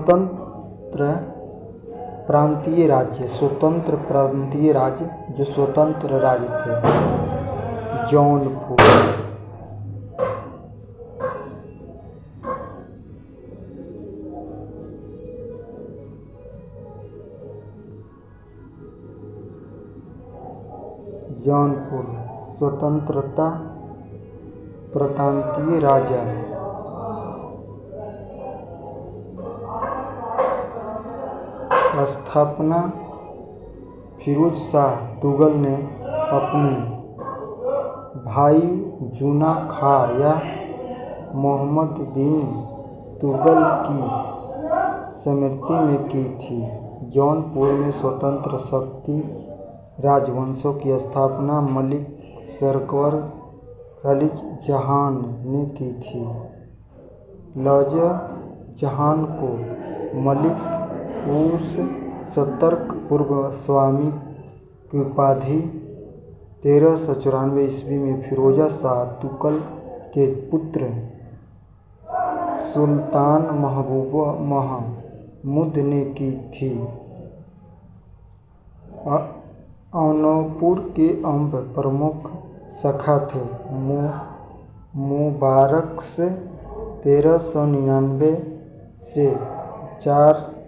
स्वतंत्र प्रांतीय राज्य जो स्वतंत्र राज्य थे। जौनपुर, स्वतंत्रता प्रांतीय राजा। स्थापना फिरोज शाह तुगल ने अपने भाई जूना खां या मोहम्मद बिन तुगल की स्मृति में की थी। जौनपुर में स्वतंत्र शक्ति राजवंशों की स्थापना मलिक सरवर खलीज जहान ने की थी। लौजा जहान को मलिक उस सतर्क पूर्व स्वामी की उपाधि 1394 ईस्वी में फिरोजा शाह तुगल के पुत्र सुल्तान महमूद ने की थी। अनूपपुर के अंब प्रमुख शाखा थे। मुबारक से 1399 से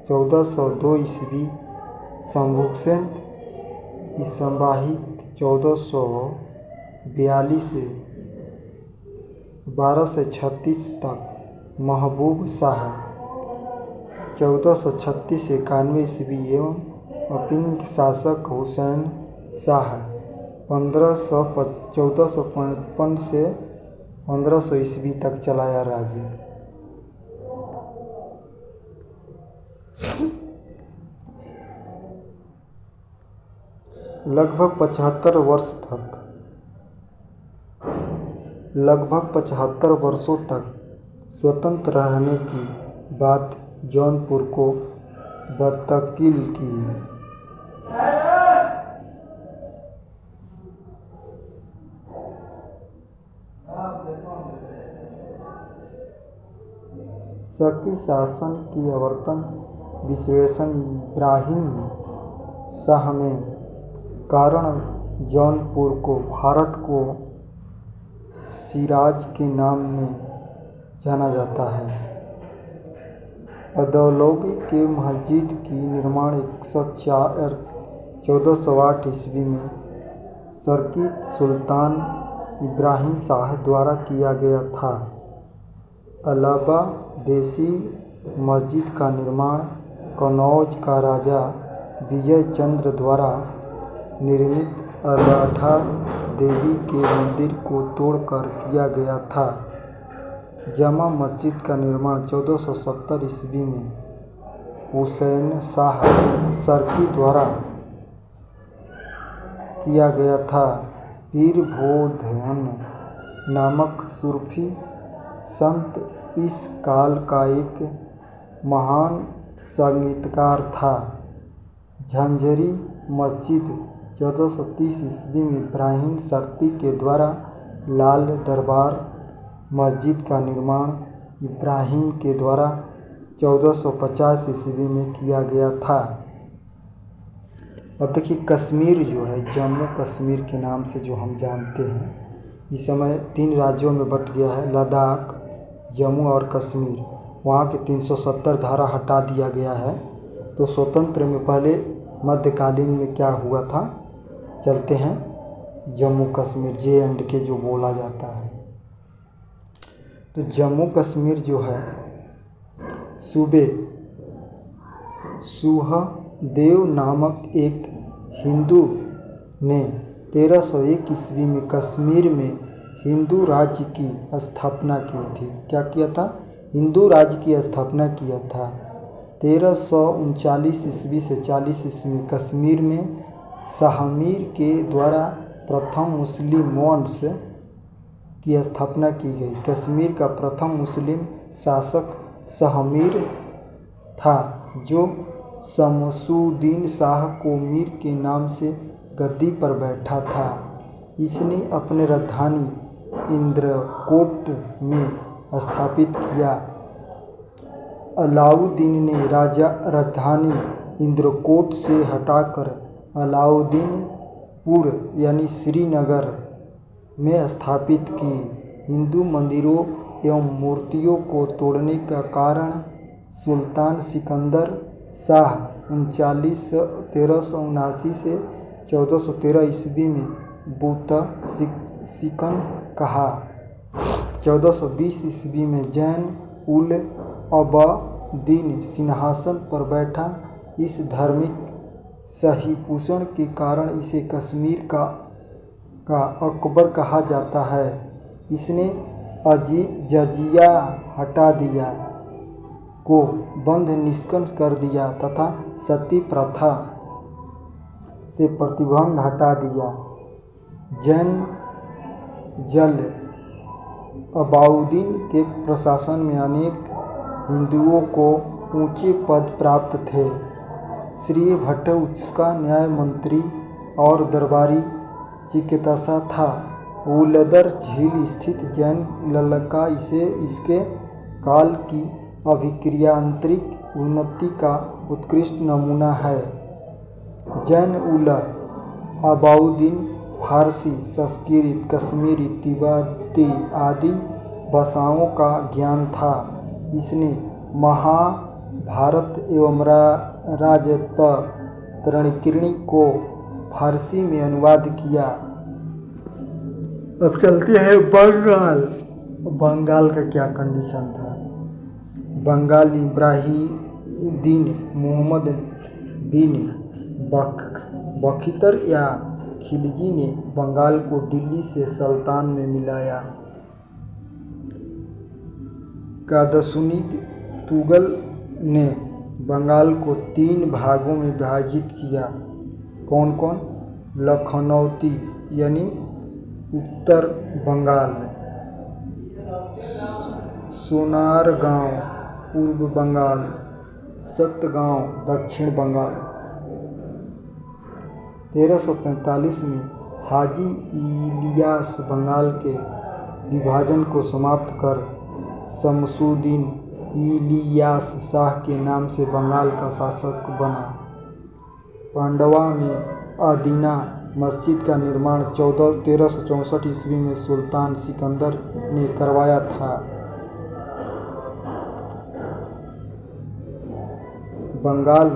1402 ईस्वी, शंभुसेन ईसाबाहित 1442 से 1236 तक, महबूब शाह 1436 से 91 ईस्वी एवं अपने शासक हुसैन शाह 1455 से 1500 ईस्वी तक चलाया राज्य। लगभग 75 वर्षों तक स्वतंत्र रहने की बात जौनपुर को मुंतकिल की। शकी शासन की आवर्तन विश्लेषण इब्राहिम शाह में कारण जौनपुर को भारत को सिराज के नाम में जाना जाता है। अदौलगी के मस्जिद की निर्माण 1408 ईस्वी में शर्की सुल्तान इब्राहिम शाह द्वारा किया गया था। अलावा देसी मस्जिद का निर्माण कनौज का राजा विजय चंद्र द्वारा निर्मित अलाठा देवी के मंदिर को तोड़कर किया गया था। जामा मस्जिद का निर्माण 1470 ईस्वी में हुसैन शाह शर्की द्वारा किया गया था। पीर बोधन नामक सूफी संत इस काल का एक महान संगीतकार था। झंझरी मस्जिद 1430 ईस्वी में इब्राहिम शर्की के द्वारा लाल दरबार मस्जिद का निर्माण इब्राहिम के द्वारा 1450 ईस्वी में किया गया था। अब देखिए कश्मीर जो है, जम्मू कश्मीर के नाम से जो हम जानते हैं, इस समय 3 राज्यों में बट गया है, लद्दाख, जम्मू और कश्मीर। वहाँ के 370 धारा हटा दिया गया है। तो स्वतंत्र में पहले मध्यकालीन में क्या हुआ था, चलते हैं जम्मू कश्मीर JNK जो बोला जाता है। तो जम्मू कश्मीर जो है सूबे सुहदेव नामक एक हिंदू ने 1301 ईस्वी में कश्मीर में हिंदू राज्य की स्थापना की थी। क्या किया था? हिंदू राज्य की स्थापना किया था। 1339 ईस्वी से 40 ईस्वी में कश्मीर में शाहमीर के द्वारा प्रथम मुस्लिम वंश की स्थापना की गई। कश्मीर का प्रथम मुस्लिम शासक शाहमीर था, जो शमसुद्दीन शाह को मीर के नाम से गद्दी पर बैठा था। इसने अपने राजधानी इंद्रकोट में स्थापित किया। अलाउद्दीन ने राजधानी इंद्रकोट से हटाकर अलाउद्दीनपुर यानी श्रीनगर में स्थापित की। हिंदू मंदिरों एवं मूर्तियों को तोड़ने का कारण सुल्तान सिकंदर शाह 1379 से 1413 ईस्वी में बुता सिकन कहा। 1420 ईस्वी में जैन उल अबदीन सिंहासन पर बैठा। इस धार्मिक सहिपोषण के कारण इसे कश्मीर का अकबर कहा जाता है। इसने जजिया हटा दिया को बंद निष्कर्ष कर दिया तथा सती प्रथा से प्रतिबंध हटा दिया। जैन जल अलाउद्दीन के प्रशासन में अनेक हिंदुओं को ऊंचे पद प्राप्त थे। श्री भट्ट उसका न्याय मंत्री और दरबारी चिकित्सा था। उलदर झील स्थित जैन ललका इसके काल की अभिक्रियात्मक उन्नति का उत्कृष्ट नमूना है। जैन उल अलाउद्दीन फारसी, संस्कृत, कश्मीरी, तिब्बती आदि भाषाओं का ज्ञान था। इसने महाभारत एवं राजतरणिणी को फारसी में अनुवाद किया। अब चलते हैं बंगाल का क्या कंडीशन था। बंगाल इब्राहिमुद्दीन मोहम्मद बिन बख्तियार या खिलजी ने बंगाल को दिल्ली से सुल्तान में मिलाया। कादसुनीद तुगल ने बंगाल को 3 भागों में विभाजित किया। कौन कौन? लखनौती यानी उत्तर बंगाल, सोनारगांव पूर्व बंगाल, सतगांव दक्षिण बंगाल। 1345 में हाजी इलियास बंगाल के विभाजन को समाप्त कर शमसुद्दीन इलियास शाह के नाम से बंगाल का शासक बना। पांडवा में अदीना मस्जिद का निर्माण 1364 ईस्वी में सुल्तान सिकंदर ने करवाया था। बंगाल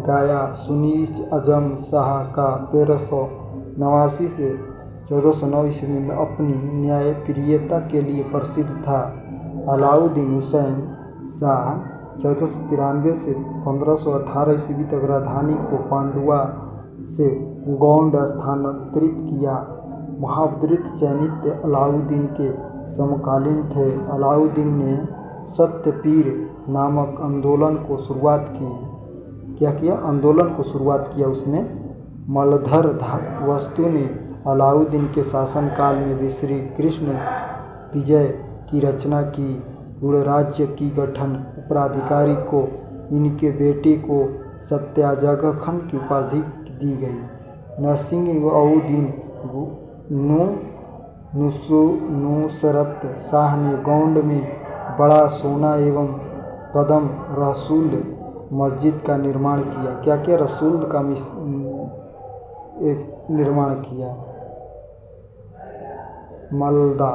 गाया सुनीज अजम शाह का 1389 से 1409 ईस्वी में अपनी न्यायप्रियता के लिए प्रसिद्ध था। अलाउद्दीन हुसैन शाह 1493 से 1518 ईस्वी तक राजधानी को पांडुआ से गोंड स्थानांतरित किया। महावृत्त चैनित अलाउद्दीन के समकालीन थे। अलाउद्दीन ने सत्यपीर नामक आंदोलन को शुरुआत की। क्या किया? आंदोलन को शुरुआत किया उसने। मलधर वस्तु ने अलाउद्दीन के शासनकाल में श्री कृष्ण विजय की रचना की। गूढ़राज्य की गठन उत्तराधिकारी को इनके बेटे को सत्याग्रह की उपाधि दी गई। नसीरुद्दीन नुसरत शाह ने गोंड में बड़ा सोना एवं कदम रसूल मस्जिद का निर्माण किया। क्या क्या? रसूल का निर्माण किया। मालदा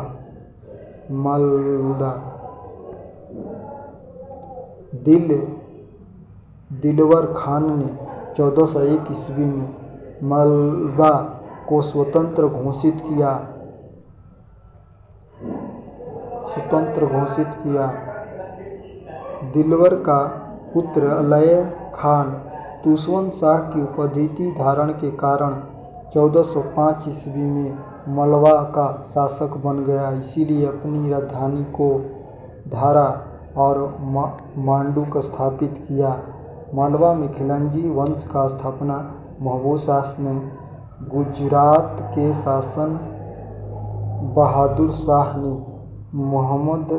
दिलवर खान ने 1401 ईस्वी में मालवा को स्वतंत्र घोषित किया। दिलवर का पुत्र अलय खान तुसवन शाह की उपाधि धारण के कारण 1405 ईस्वी में मालवा का शासक बन गया। इसीलिए अपनी राजधानी को धारा और मांडुक स्थापित किया। मालवा में खिलजी वंश का स्थापना महबूब शाह ने। गुजरात के शासन बहादुर शाह ने मोहम्मद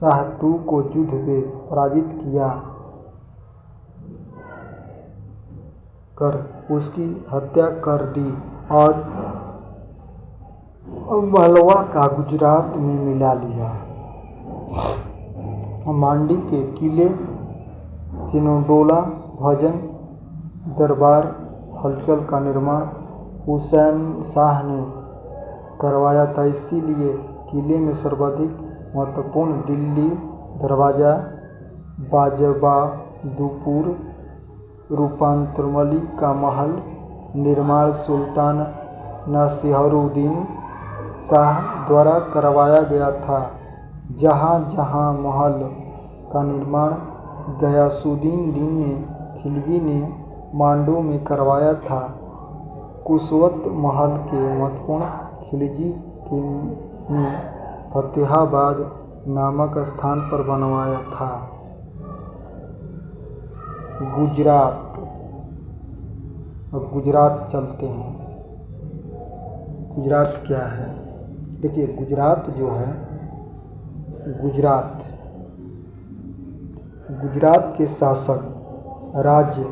शाह II को युद्ध में पराजित कर उसकी हत्या कर दी और मालवा का गुजरात में मिला लिया। मांडी के किले सिनोडोला भजन दरबार हलचल का निर्माण हुसैन शाह ने करवाया था। इसीलिए किले में सर्वाधिक महत्वपूर्ण दिल्ली दरवाज़ा, बाजबहादुरपुर, रूपांतरमली का महल निर्माण सुल्तान नसीरुद्दीन शाह द्वारा करवाया गया था। जहाँ जहाँ महल का निर्माण गयासुद्दीन खिलजी ने मांडू में करवाया था, कुशवत महल के महत्वपूर्ण खिलजी ने फतेहाबाद नामक स्थान पर बनवाया था। गुजरात, अब गुजरात चलते हैं। गुजरात क्या है? देखिए, गुजरात जो है, गुजरात के शासक राज्य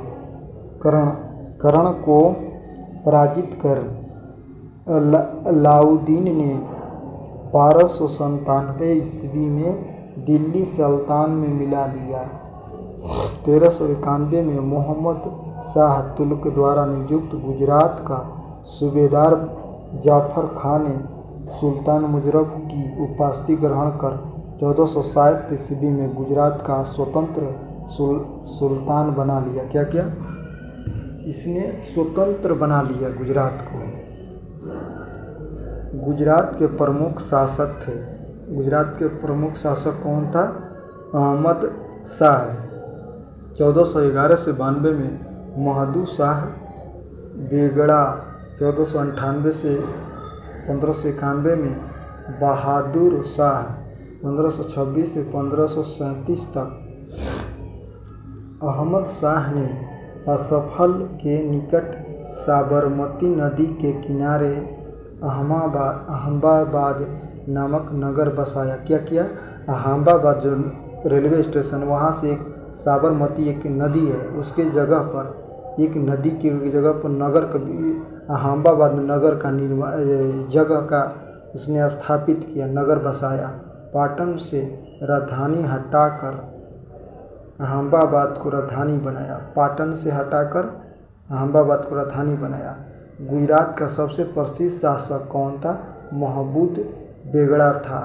कर्ण को पराजित कर अलाउद्दीन ने 1297 ईस्वी में दिल्ली सल्तनत में मिला लिया। 1391 में मोहम्मद शाह तुगलक द्वारा नियुक्त गुजरात का सूबेदार जाफर खान ने सुल्तान मुजफ्फर की उपाधि ग्रहण कर 1460 ईस्वी में गुजरात का स्वतंत्र सुल्तान बना लिया। क्या इसने स्वतंत्र बना लिया गुजरात को। गुजरात के प्रमुख शासक थे। गुजरात के प्रमुख शासक कौन था? अहमद शाह। 1411 से 92 में महदू शाह बेगड़ा, 1498 से 1591 में बहादुर शाह, 1526 से 1537 तक। अहमद शाह ने असफल के निकट साबरमती नदी के किनारे अहमदाबाद नामक नगर बसाया। क्या? अहमदाबाद जो रेलवे स्टेशन, वहाँ से एक साबरमती एक नदी है, उसके जगह पर एक नदी की जगह पर नगर का अहमदाबाद नगर का जगह का उसने स्थापित किया, नगर बसाया। पाटन से राजधानी हटाकर अहमदाबाद को राजधानी बनाया। पाटन से हटाकर अहमदाबाद को राजधानी बनाया। गुजरात का सबसे प्रसिद्ध शासक कौन था? महमूद बेगड़ा था।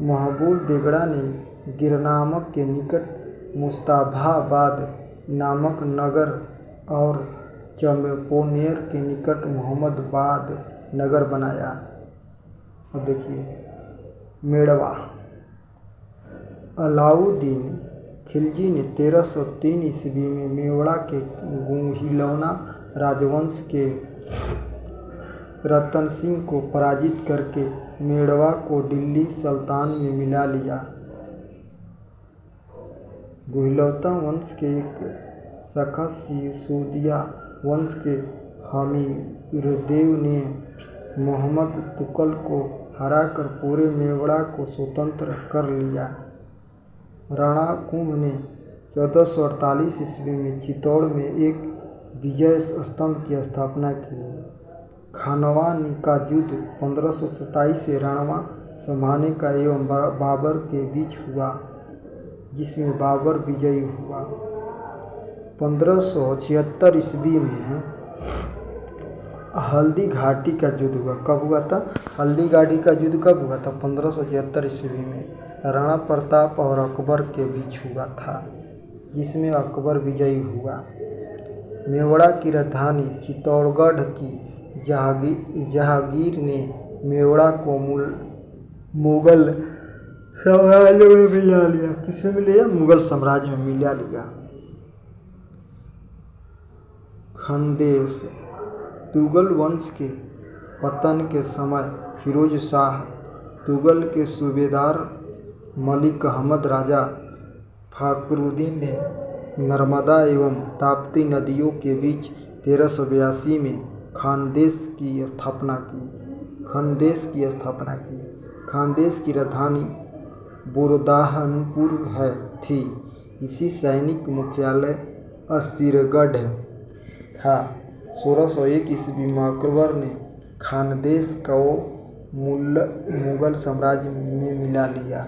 महमूद बेगड़ा ने गिरनामक के निकट मुस्ताफाबाद नामक नगर और चंपानेर के निकट मोहम्मदाबाद नगर बनाया। अब देखिए, मेड़वा। अलाउद्दीन खिलजी ने 1303 ईस्वी में मेवाड़ के गुहिलौना राजवंश के रतन सिंह को पराजित करके मेड़वा को दिल्ली सल्तनत में मिला लिया। गुहिलौना वंश के एक शाखा सिसोदिया वंश के हमीरदेव ने मोहम्मद तुगलक को हराकर पूरे मेवाड़ को स्वतंत्र कर लिया। राणा कुंभ ने 1448 ईस्वी में चित्तौड़ में एक विजय स्तंभ की स्थापना की। खानवा का युद्ध 1527 से राणा संभालने का एवं बाबर के बीच हुआ, जिसमें बाबर विजयी हुआ। 1576 ईस्वी में हल्दी घाटी का युद्ध हुआ। कब हुआ था? हल्दी घाटी का युद्ध कब हुआ था? 1576 ईस्वी में राणा प्रताप और अकबर के बीच हुआ था, जिसमें अकबर विजयी हुआ। मेवाड़ की राजधानी चित्तौड़गढ़ की जहांगीर ने मेवाड़ को मुगल साम्राज्य में मिला लिया। किसमें मिला लिया? मुगल साम्राज्य में मिला लिया। खानदेश। तुगल वंश के पतन के समय फिरोज शाह तुगल के सूबेदार मलिक अहमद राजा फखरुद्दीन ने नर्मदा एवं ताप्ती नदियों के बीच 1382 में खानदेश की स्थापना की। खानदेश की राजधानी बुरहानपुर थी। इसी सैनिक मुख्यालय असीरगढ़ था। 1601 ईस्वी में अकबर ने खानदेश को मुगल साम्राज्य में मिला लिया।